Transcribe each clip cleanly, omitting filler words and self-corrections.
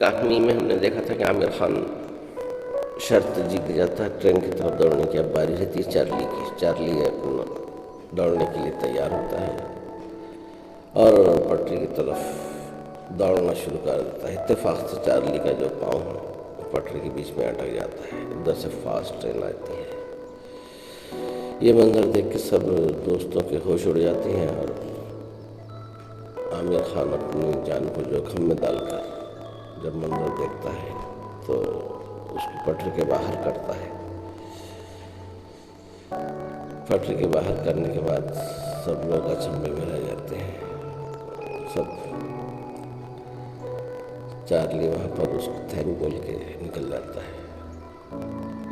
कहानी में हमने देखा था कि आमिर खान शर्त जीत जाता है ट्रेन की तरफ दौड़ने की। अब बारी रहती है चार्ली की। चार्ली अपना दौड़ने के लिए तैयार होता है और पटरी की तरफ दौड़ना शुरू कर देता है। इत्तेफाक से चार्ली का जो पाँव है वो पटरी के बीच में अटक जाता है। उधर से फास्ट ट्रेन आती है। ये मंजर देख के सब दोस्तों के होश उड़ जाते हैं और आमिर खान अपनी जान को जोखिम में डालकर जब मंजर देखता है तो उसको पटरी के बाहर करता है। पटरी के बाहर करने के बाद सब लोग अचंभे में रह जाते हैं। सब चार्ली वहाँ पर उसको थैंक बोल के निकल जाता है।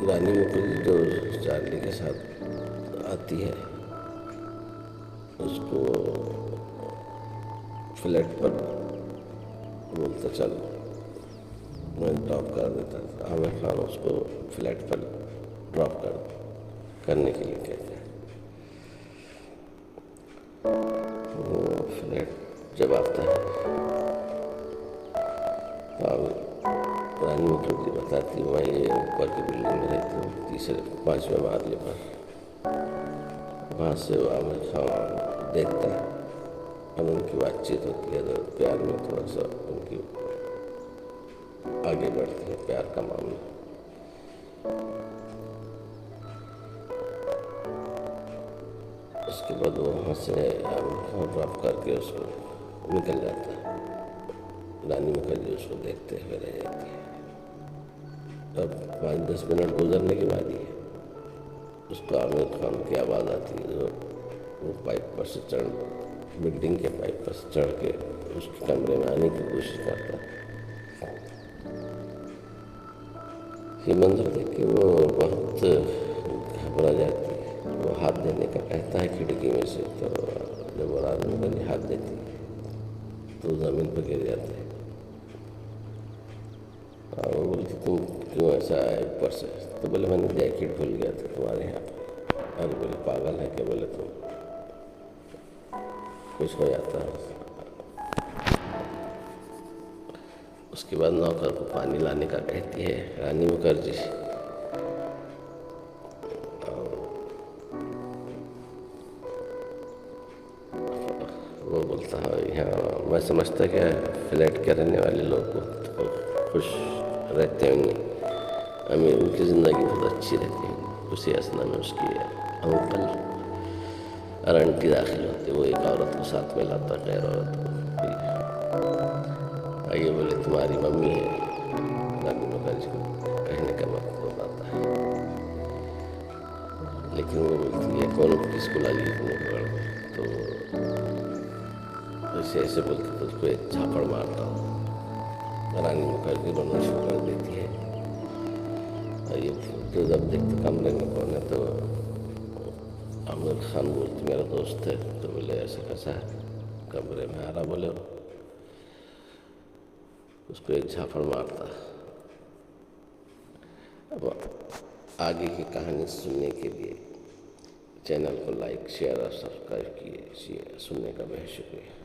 रानी मुखर्जी जो चार्ली के साथ आती है उसको फ्लैट पर बोलता चल मैं ड्रॉप कर देता था। आमिर खान उसको फ्लैट पर ड्रॉप करने के लिए कहते हैं। वो फ्लैट जब आता है तो रानी मुखर्जी बताती मैं ये ऊपर की बिल्डिंग में रहती हूँ, तीसरे 5वें माले पर। वहाँ से वो आमिर खान देखता है और उनकी बातचीत होती है। तो प्यार में थोड़ा सा उनकी आगे बढ़ती है, प्यार का मामला। उसके बाद वो वहाँ से ड्रॉप करके उसको निकल जाता है। रानी मुखर्जी उसको देखते हुए रह जाती है। अब 5-10 मिनट गुजरने के बाद ही उसको आमिर खान की आवाज़ आती है जो वो पाइप पर से बिल्डिंग के पाइप पर से चढ़ के उसके कमरे में आने की कोशिश करता है। ये मंजर देख के वो बहुत घबरा जाती है। वो हाथ देने का कहता है खिड़की में से, तो जब वो रानी मुखर्जी हाथ देती है तो ज़मीन पर गिर जाता है। और वो बोलती तुम क्यों ऐसा आए ऊपर से? तो बोले मैंने जैकेट भूल गया था तुम्हारे यहाँ पर। अरे बोले पागल है क्या? बोले तुम कुछ हो जाता है। उसके बाद नौकर को पानी लाने का कहती है रानी मुखर्जी। वो बोलता है यहाँ मैं समझता क्या फ्लैट के रहने वाले लोग तो खुश रहते होंगे, अमीर उनकी ज़िंदगी बहुत अच्छी रहती है। उसी असना में उसकी अंकल और आंटी दाखिल होते, वो एक औरत को साथ में लाता, गैर औरत को। आइए बोले तुम्हारी मम्मी है। रानी मुखर्जी को कहने का मतलब आता है, लेकिन वो बोलती है कौन किसको लगी इतने पकड़। तो ऐसे बोलते तो उसको एक झापड़ मारता हूँ। रानी मुखर्जी रोना शुरू कर देती है। और ये तो जब देखते कमरे में कौन है तो आमिर खान बोलती मेरा दोस्त है। तो बोले ऐसा कैसा है? कमरे में आ रहा। बोले उसको एक झापड़ मारता। अब आगे की कहानी सुनने के लिए चैनल को लाइक शेयर और सब्सक्राइब किए। सुनने का बहुत शुक्रिया।